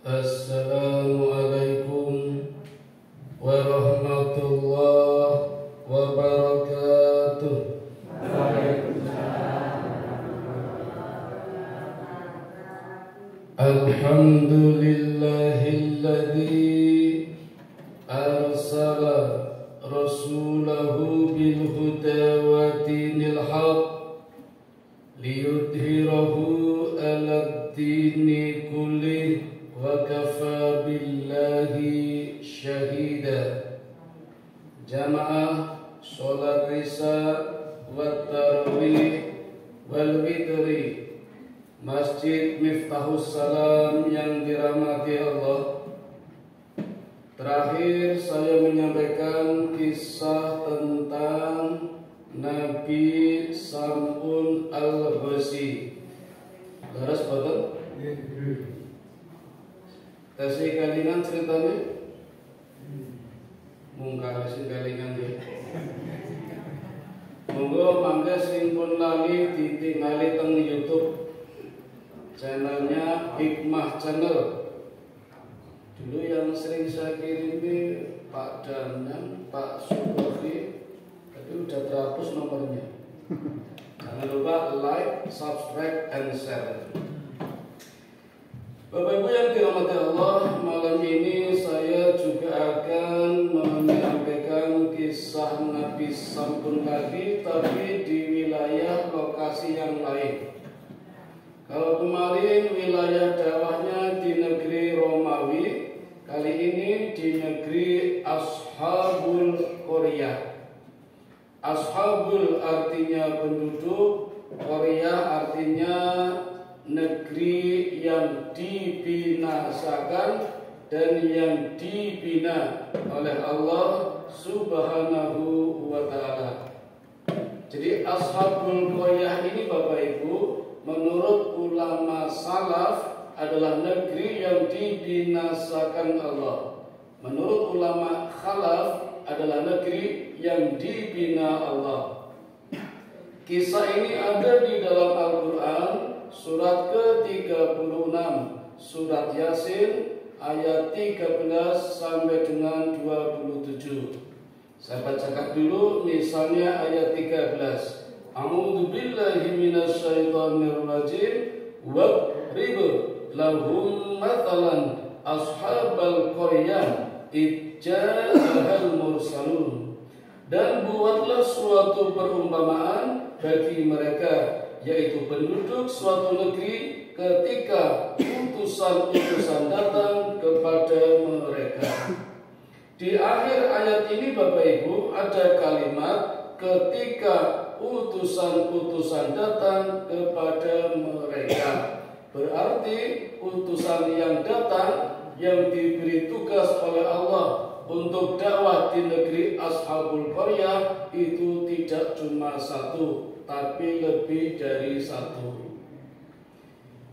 Assalamualaikum warahmatullahi wabarakatuh. Alhamdulillahilladzi arsala rasulahu bil huda wa dinil haq liyudhhirahu 'alad dini kullih wa kafa billahi syahida. Jamaah sholat isya wa tarawih wal witri Masjid Miftahus Salam yang dirahmati Allah. Terakhir saya menyampaikan kisah tentang Nabi Sam'un al-Ghasi. Laras betul? Kasih kalingan ceritanya? Mungkar kasih kalingan ya. Monggo mangga sing pun lali ditingali teng YouTube. Channelnya Hikmah Channel. Dulu yang sering saya kirimi Pak Danan, Pak Sukofi, tapi udah terhapus nomornya. Jangan lupa like, subscribe, and share. Bapak Ibu yang dirahmati Allah, malam ini saya juga akan menyampaikan kisah Nabi Sam'un lagi, tapi di wilayah lokasi yang lain. Kalau kemarin wilayah dakwahnya di negeri Romawi, kali ini di negeri Ashabul Qaryah. Ashabul artinya penduduk, Qaryah artinya negeri yang dibinasakan dan yang dibina oleh Allah Subhanahu wa ta'ala. Jadi Ashabul Qaryah ini Bapak Ibu, menurut ulama salaf adalah negeri yang dibinasakan Allah. Menurut ulama khalaf adalah negeri yang dibina Allah. Kisah ini ada di dalam Al-Quran surat ke-36, surat Yasin ayat 13 sampai dengan 27. Saya bacakan dulu misalnya ayat 13. A'udzu billahi minasyaitonir rajim wadrib lahum mathalan ashabal qaryah idja'al mursalun. Dan buatlah suatu perumpamaan bagi mereka, yaitu penduduk suatu negeri ketika utusan-utusan datang kepada mereka. Di akhir ayat ini Bapak Ibu ada kalimat ketika utusan-utusan datang kepada mereka. Berarti utusan yang datang yang diberi tugas oleh Allah untuk dakwah di negeri Ashabul Qaryah itu tidak cuma satu, tapi lebih dari satu.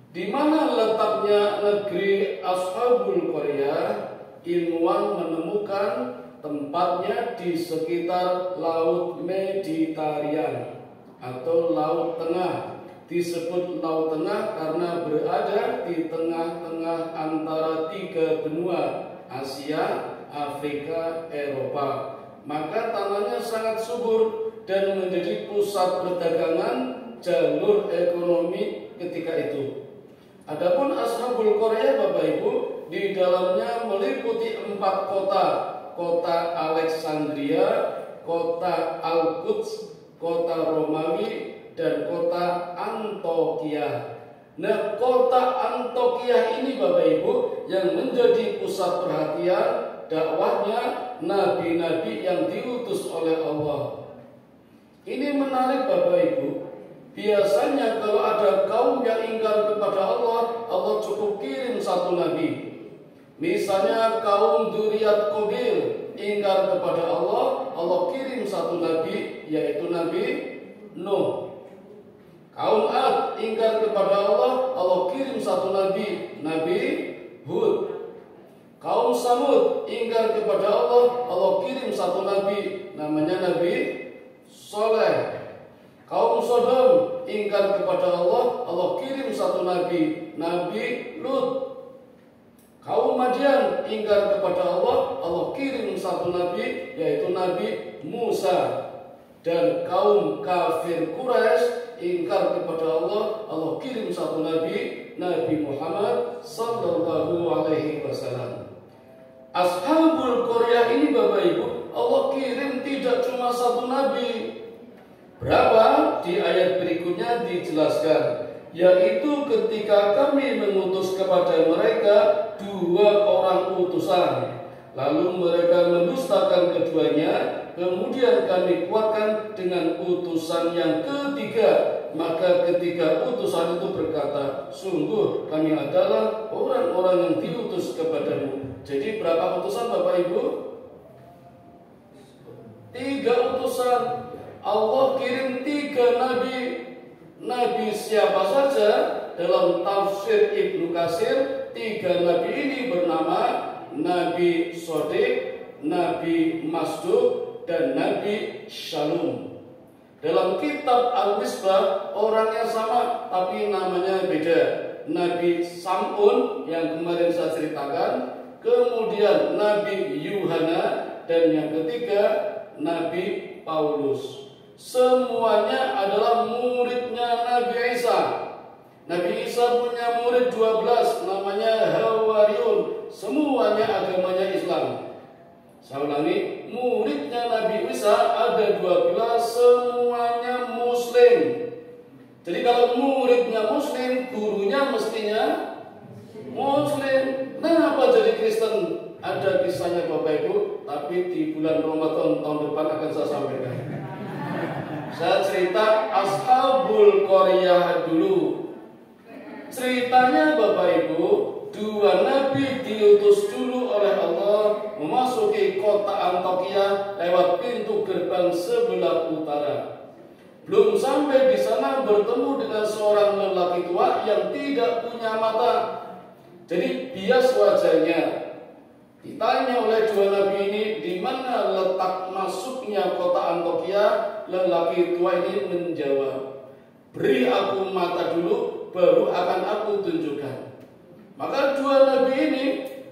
Di mana letaknya negeri Ashabul Qaryah? Ilmuwan menemukan tempatnya di sekitar Laut Mediterania atau Laut Tengah. Disebut Laut Tengah karena berada di tengah-tengah antara tiga benua, Asia, Afrika, Eropa. Maka tanahnya sangat subur dan menjadi pusat perdagangan, jalur ekonomi ketika itu. Adapun Ashabul Qaryah Bapak Ibu, di dalamnya meliputi 4 kota. Kota Alexandria, kota Al-Quds, kota Romawi, dan kota Antokia. Nah, kota Antokia ini Bapak Ibu yang menjadi pusat perhatian dakwahnya nabi-nabi yang diutus oleh Allah. Ini menarik Bapak Ibu. Biasanya kalau ada kaum yang ingkar kepada Allah, Allah cukup kirim satu nabi. Misalnya kaum Dzurriyyat Qabil ingkar kepada Allah, Allah kirim satu nabi, yaitu Nabi Nuh. Kaum Ad ingkar kepada Allah, Allah kirim satu nabi, Nabi Hud. Kaum Samud ingkar kepada Allah, Allah kirim satu nabi, namanya Nabi Soleh. Kaum Sodom ingkar kepada Allah, Allah kirim satu nabi, Nabi Lut. kaum Madian ingkar kepada Allah, Allah kirim satu nabi, yaitu Nabi Musa. Dan kaum kafir Quraisy ingkar kepada Allah, Allah kirim satu nabi, Nabi Muhammad sallallahu alaihi wasallam. Ashabul Qaryah ini Bapak Ibu, Allah kirim tidak cuma satu nabi. Berapa? Di ayat berikutnya dijelaskan, yaitu ketika kami mengutus kepada mereka 2 orang utusan, lalu mereka mendustakan keduanya, kemudian kami kuatkan dengan utusan yang ketiga. Maka ketika utusan itu berkata, sungguh kami adalah orang-orang yang diutus kepadamu. Jadi berapa utusan Bapak Ibu? 3 utusan. Allah kirim 3 nabi. Nabi siapa saja? Dalam tafsir Ibnu Katsir, 3 nabi ini bernama Nabi Shodiq, Nabi Masduq, dan Nabi Shalom. Dalam kitab Al-Misbah orangnya sama tapi namanya beda. Nabi Sam'un yang kemarin saya ceritakan, kemudian Nabi Yuhana, dan yang ketiga Nabi Paulus. Semuanya adalah muridnya Nabi Isa. Nabi Isa punya murid 12, namanya Hawariyun. Semuanya agamanya Islam. Saya ulangi, muridnya Nabi Isa ada 12, semuanya Muslim. Jadi kalau muridnya Muslim, gurunya mestinya Muslim. Kenapa jadi Kristen? Ada kisahnya Bapak Ibu, tapi di bulan Ramadan tahun depan akan saya sampaikan. Saya cerita Ashabul Qaryah dulu. Ceritanya Bapak Ibu, 2 nabi diutus dulu oleh Allah memasuki kota Antioquia lewat pintu gerbang sebelah utara. Belum sampai di sana bertemu dengan seorang lelaki tua yang tidak punya mata. Jadi bias wajahnya. Ditanya oleh 2 nabi ini di mana letak masuknya kota Antioquia, lelaki tua ini menjawab, beri aku mata dulu, baru akan aku tunjukkan. Maka 2 nabi ini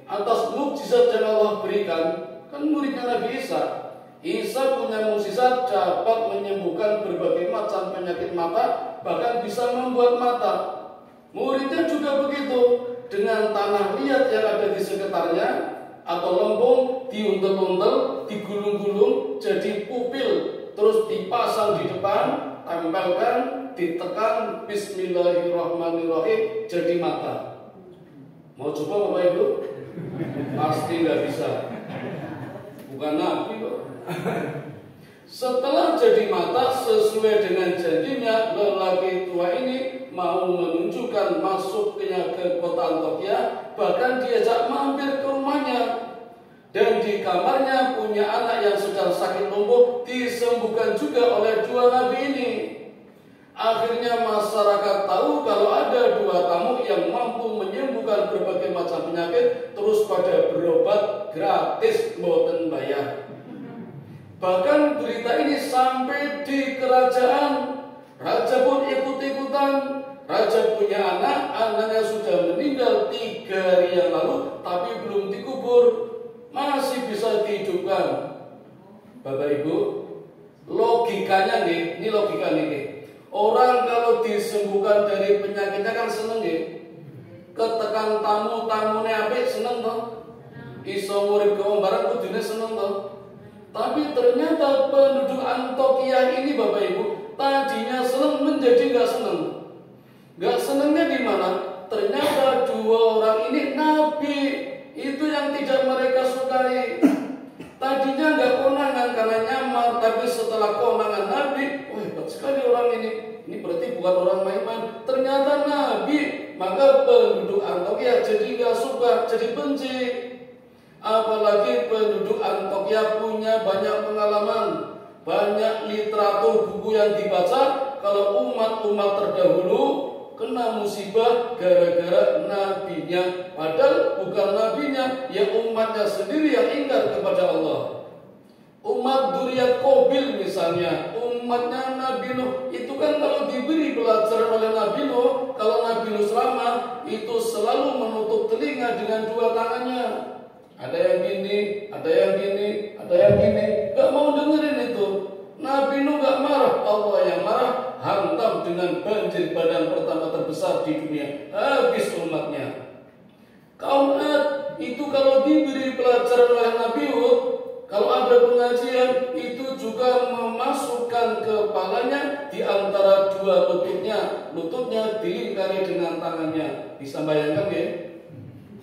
atas mukjizat yang Allah berikan, kan muridnya Nabi Isa. Isa punya mukjizat dapat menyembuhkan berbagai macam penyakit mata, bahkan bisa membuat mata. Muridnya juga begitu, dengan tanah liat yang ada di sekitarnya atau lembung diuntel-untel, digulung-gulung jadi pupil, terus dipasang di depan, tempelkan, ditekan, bismillahirrahmanirrahim, jadi mata. Mau coba Bapak Ibu? Pasti nggak bisa. Bukan nabi kok. Setelah jadi mata sesuai dengan janjinya, lelaki tua ini mau menunjukkan masuknya ke kota Antioquia, bahkan diajak mampir ke rumahnya. Dan di kamarnya punya anak yang sedang sakit lumpuh, disembuhkan juga oleh 2 nabi ini. Akhirnya masyarakat tahu kalau ada 2 tamu yang mampu menyembuhkan berbagai macam penyakit, terus pada berobat gratis, mboten bayar. Bahkan berita ini sampai di kerajaan. Raja pun ikut-ikutan. Raja punya anak, anaknya sudah meninggal 3 hari yang lalu, tapi belum dikubur, masih bisa dihidupkan. Bapak Ibu, logikanya nih, ini logika nih. Orang kalau disembuhkan dari penyakitnya kan seneng ya. Ketekan tamu-tamunya apik seneng toh. Iso murid ke barang kudune seneng toh. Tapi ternyata penduduk Antioquia ini Bapak Ibu, tadinya seneng menjadi nggak seneng. Nggak senengnya di mana? Ternyata 2 orang ini nabi. Itu yang tidak mereka sukai. Tadinya nggak konangan karena nyamar, tapi setelah konangan nabi, wah hebat sekali orang ini. Ini berarti bukan orang main-main. Ternyata nabi. Maka penduduk Antioquia jadi nggak suka, jadi benci. Apalagi penduduk Antioquia punya banyak pengalaman, banyak literatur buku yang dibaca. Kalau umat-umat terdahulu kena musibah gara-gara nabinya, padahal bukan nabinya, ya umatnya sendiri yang ingkar kepada Allah. Umat Dzurriyyah Qabil misalnya, umatnya Nabi Nuh, itu kan kalau diberi pelajaran oleh Nabi Nuh, kalau Nabi Nuh selamat, itu selalu menutup telinga dengan dua tangannya. Ada yang gini, ada yang gini, ada yang gini, gak mau dengerin itu. Nabi Nuh gak marah, Allah yang marah, hantam dengan banjir badan pertama terbesar di dunia, habis umatnya. Kaum Ad itu kalau diberi pelajaran oleh Nabi Hud, kalau ada pengajian itu juga memasukkan kepalanya di antara dua lututnya dilingkari dengan tangannya. Bisa bayangkan ya?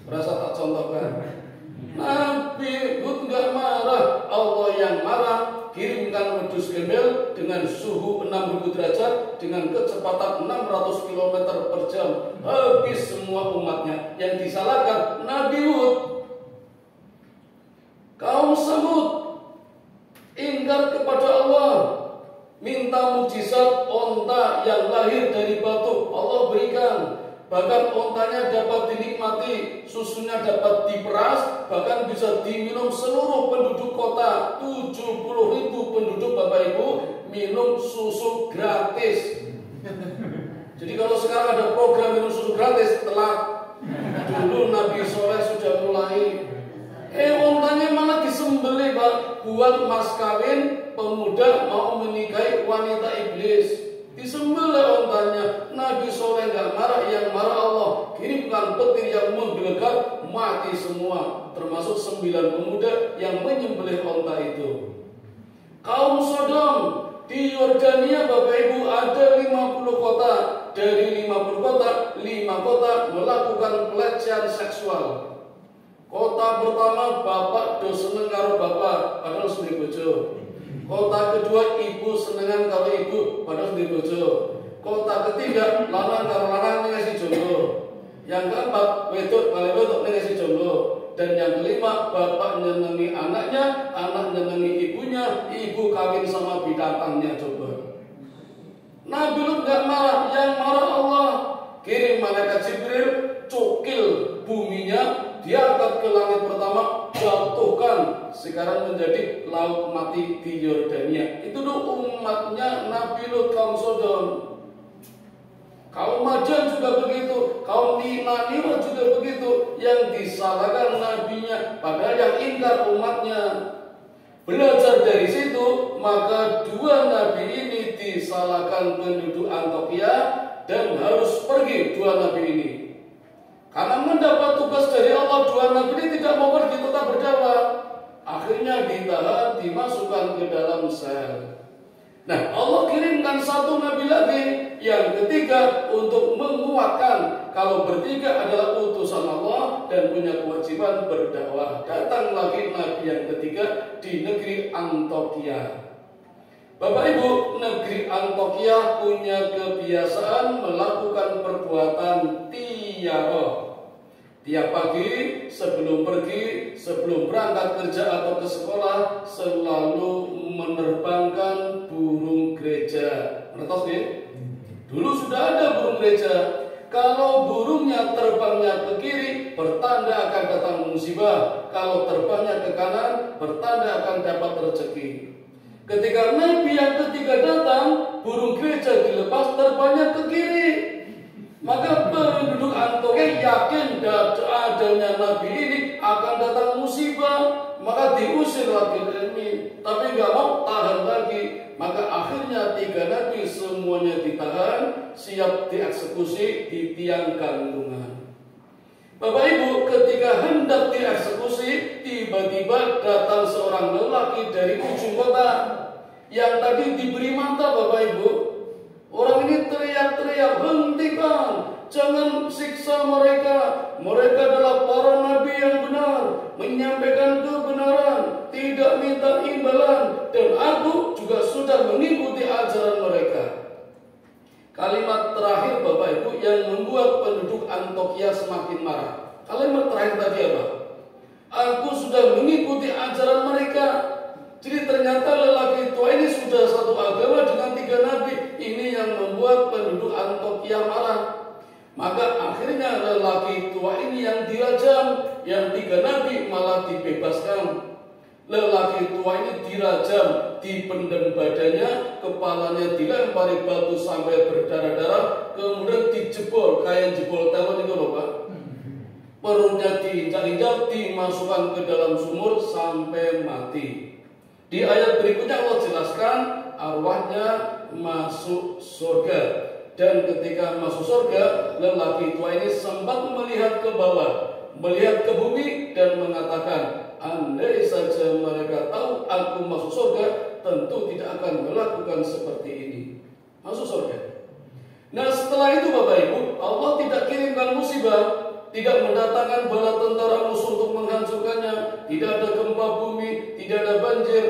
Berasa tak contohkan. Nabi Hud gak marah, Allah yang marah. Kirimkan wedus gembel dengan suhu 6000 derajat dengan kecepatan 600 km per jam, habis semua umatnya. Yang disalahkan Nabi Hud. Kaum Samud ingkar kepada Allah, minta mukjizat onta yang lahir dari batu, Allah berikan. Bahkan ontanya dapat dinikmati, susunya dapat diperas, bahkan bisa diminum seluruh penduduk kota. 70.000 penduduk Bapak Ibu minum susu gratis. Jadi kalau sekarang ada program minum susu gratis, telat. Dulu Nabi Soleh sudah mulai. Ontanya malah disembelih Pak, buat mas kawin pemuda mau menikahi wanita iblis. Disembelih ontanya. Nabi Soleh gak marah, yang marah Allah. Kirimkan petir yang menggelegar, mati semua, termasuk 9 pemuda yang menyembelih onta itu. Kaum Sodom di Yordania Bapak Ibu ada 50 kota. Dari 50 kota, 5 kota melakukan pelecehan seksual. Kota pertama bapak do seneng karo bapak, padahal sendiri bojo. Kota kedua ibu senengan karo ibu, padahal sendiri bojo. Kota ketiga lanang karo lanang ngasih jomblo. Yang keempat wedok karo wedok ngasih jomblo. Dan yang kelima bapak nyenengi anaknya, anak nyenengi ibunya, ibu kawin sama binatangnya. Coba Nabi Lut gak marah, yang marah Allah. Kirim malaikat Jibril, cukil buminya, diangkat ke langit pertama, jatuhkan, sekarang menjadi laut mati di Yordania. Itu tuh umatnya Nabi Lut, kaum Sodom. Kaum Madian juga begitu, kaum Niniwa juga begitu. Yang disalahkan nabinya, padahal yang ingkar umatnya. Belajar dari situ, maka dua nabi ini disalahkan penduduk Antioquia dan harus pergi dua nabi ini. Karena mendapat tugas dari Allah, dua nabi ini tidak mau pergi, tetap berdakwah. Akhirnya ditahan, dimasukkan ke dalam sel. Nah, Allah kirimkan satu nabi lagi, yang ketiga, untuk menguatkan kalau bertiga adalah utusan Allah dan punya kewajiban berdakwah. Datang lagi nabi yang ketiga di negeri Antioquia. Bapak Ibu, negeri Antioquia punya kebiasaan melakukan perbuatan tiara. Tiap pagi sebelum pergi, sebelum berangkat kerja atau ke sekolah, selalu menerbangkan burung gereja. Menurut ya? Dulu sudah ada burung gereja. Kalau burungnya terbangnya ke kiri, bertanda akan datang musibah. Kalau terbangnya ke kanan, bertanda akan dapat rezeki. Ketika nabi yang ketiga datang, burung gereja dilepas, terbangnya ke kiri. Maka penduduk Antioquia yakin adanya nabi ini akan datang musibah, maka diusir lagi nabi, tapi nggak mau, tahan lagi. Maka akhirnya tiga nabi semuanya ditahan, siap dieksekusi di tiang gantungan. Bapak Ibu, ketika hendak dieksekusi, tiba-tiba datang seorang lelaki dari ujung kota yang tadi diberi mata. Bapak Ibu, orang ini teriak-teriak, hentikan, jangan siksa mereka. Mereka adalah para nabi yang benar, menyampaikan kebenaran, tidak minta imbalan, dan aku juga sudah mengikuti ajaran mereka. Kalimat terakhir Bapak Ibu yang membuat penduduk Antioquia semakin marah. Kalimat terakhir tadi apa? Aku sudah mengikuti ajaran mereka. Jadi ternyata lelaki tua ini sudah satu agama dengan tiga nabi. Ini yang membuat penduduk Antioquia marah. Maka akhirnya lelaki tua ini yang dirajam, yang tiga nabi malah dibebaskan. Lelaki tua ini dirajam, dipendam badannya, kepalanya dilempari batu sampai berdarah-darah, kemudian dijebol, kayak jebol telon itu loh Pak. Perutnya diinjak-injak, dimasukkan ke dalam sumur sampai mati. Di ayat berikutnya Allah jelaskan arwahnya masuk surga. Dan ketika masuk surga, lelaki tua ini sempat melihat ke bawah, melihat ke bumi dan mengatakan, andai saja mereka tahu aku masuk surga, tentu tidak akan melakukan seperti ini. Masuk surga. Nah setelah itu Bapak Ibu, Allah tidak kirimkan musibah, tidak mendatangkan bala tentara musuh untuk menghancurkannya, tidak ada gempa bumi, tidak ada banjir.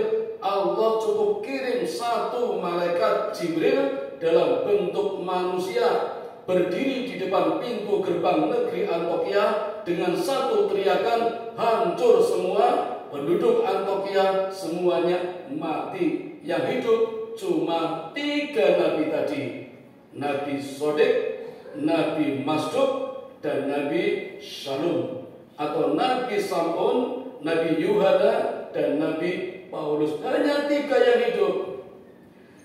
Allah cukup kirim satu malaikat Jibril dalam bentuk manusia, berdiri di depan pintu gerbang negeri Antioquia dengan satu teriakan, hancur semua, penduduk Antioquia semuanya mati. Yang hidup cuma 3 nabi tadi, Nabi Sodik, Nabi Masduk, dan Nabi Shalom, atau Nabi Sam'un, Nabi Yuhana, dan Nabi Paulus. Hanya 3 yang hidup.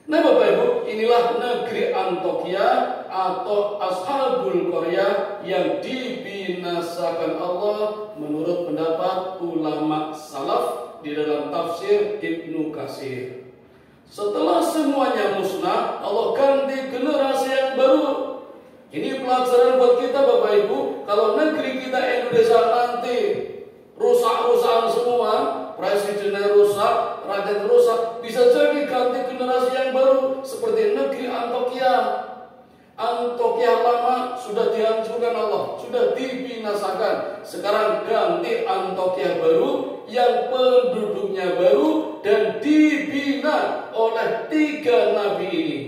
Nah Bapak Ibu, inilah negeri Antioquia atau Ashabul Qaryah yang dibinasakan Allah menurut pendapat ulama salaf di dalam tafsir Ibnu Katsir. Setelah semuanya musnah, Allah ganti generasi yang baru. Ini pelajaran buat kita Bapak Ibu. Kalau negeri kita Indonesia nanti rusak-rusakan semua, presidennya rusak, rakyat rusak, bisa jadi ganti generasi yang baru seperti negeri Antioquia. Antioquia lama sudah dihancurkan Allah, sudah dibinasakan. Sekarang ganti Antioquia baru yang penduduknya baru dan dibina oleh 3 nabi ini.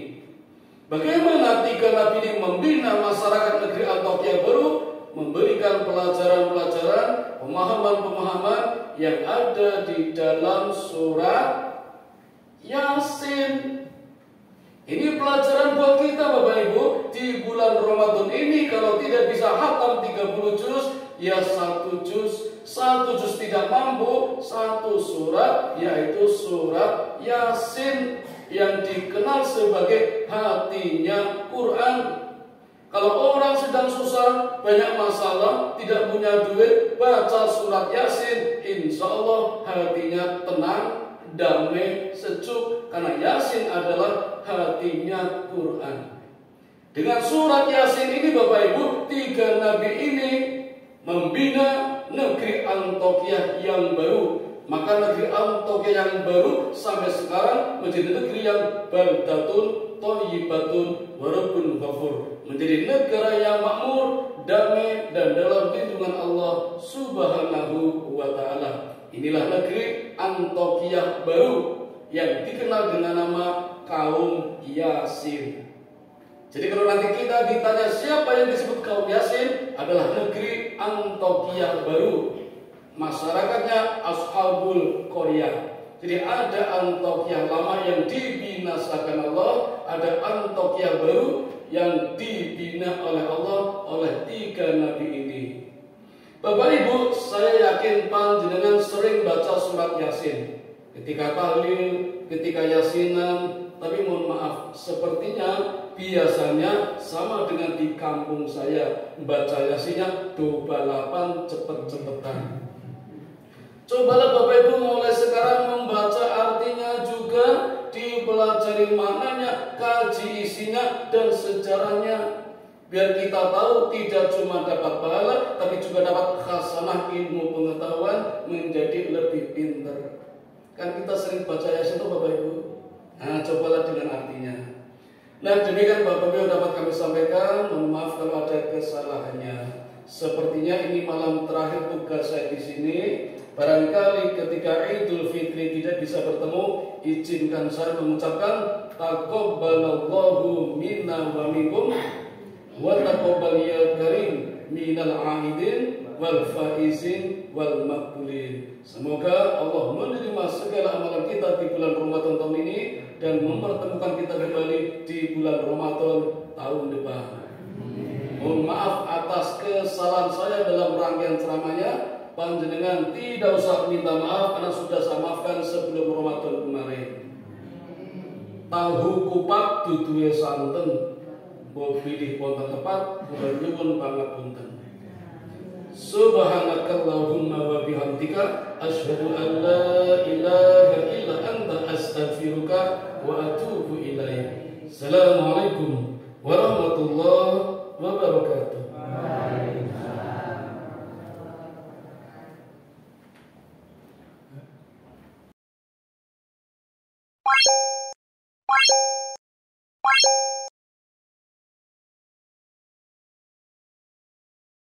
Bagaimana 3 nabi ini membina masyarakat negeri Antioquia baru? Memberikan pelajaran-pelajaran, pemahaman-pemahaman yang ada di dalam surat Yasin. Ini pelajaran buat kita Bapak Ibu. Di bulan Ramadan ini kalau tidak bisa khatam 30 juz, ya 1 juz. 1 juz tidak mampu, 1 surat, yaitu surat Yasin, yang dikenal sebagai hatinya Quran. Kalau orang sedang susah, banyak masalah, tidak punya duit, baca surat Yasin, insya Allah hatinya tenang, damai, sejuk. Karena Yasin adalah hatinya Quran. Dengan surat Yasin ini Bapak Ibu, 3 nabi ini membina negeri Antioquia yang baru. Maka negeri Antioquia yang baru sampai sekarang menjadi negeri yang baldatun thayyibatun wa rabbun ghafur, menjadi negara yang makmur, damai, dan dalam lindungan Allah Subhanahu wa taala. Inilah negeri Antioquia baru yang dikenal dengan nama kaum Yasin. Jadi kalau nanti kita ditanya siapa yang disebut kaum Yasin, adalah negeri Antioquia baru. Masyarakatnya Ashabul Qaryah. Jadi ada Antioquia lama yang dibinasakan Allah, ada Antioquia baru yang dibina oleh Allah oleh 3 nabi ini. Bapak Ibu, saya yakin panjenengan sering baca surat Yasin. Ketika tahlil, ketika yasinan, tapi mohon maaf, sepertinya biasanya sama dengan di kampung saya, baca yasinnya dobalapan cepet-cepetan. Cobalah Bapak Ibu mulai sekarang membaca artinya juga, dipelajari maknanya, kaji isinya dan sejarahnya, biar kita tahu tidak cuma dapat pahala, tapi juga dapat khasanah ilmu pengetahuan, menjadi lebih pintar. Kan kita sering baca Yasin itu Bapak Ibu. Nah, cobalah dengan artinya. Nah, demikian Bapak Ibu dapat kami sampaikan. Mohon maaf kalau ada kesalahannya. Sepertinya ini malam terakhir tugas saya di sini. Barangkali ketika Idul Fitri tidak bisa bertemu, izinkan saya mengucapkan taqabbalallahu minna wa minkum wa taqabbal ya karim minal aidin wal faizin wal maqbulin. Semoga Allah menerima segala amalan kita di bulan Ramadan tahun ini dan mempertemukan kita kembali di bulan Ramadan tahun depan. Mohon maaf atas kesalahan saya dalam rangkaian ceramahnya. panjenengan tidak usah minta maaf karena sudah saya maafkan sebelum Ramadan kemarin. Tahu kupat duduhe santen, mbok pilih wonten tepat, kula nyuwun pangapunten. Subhanakallahumma wa bihamdika asyhadu an la ilaha illa anta astaghfiruka wa atubu ilaik. Assalamualaikum warahmatullahi wabarakatuh. Bye.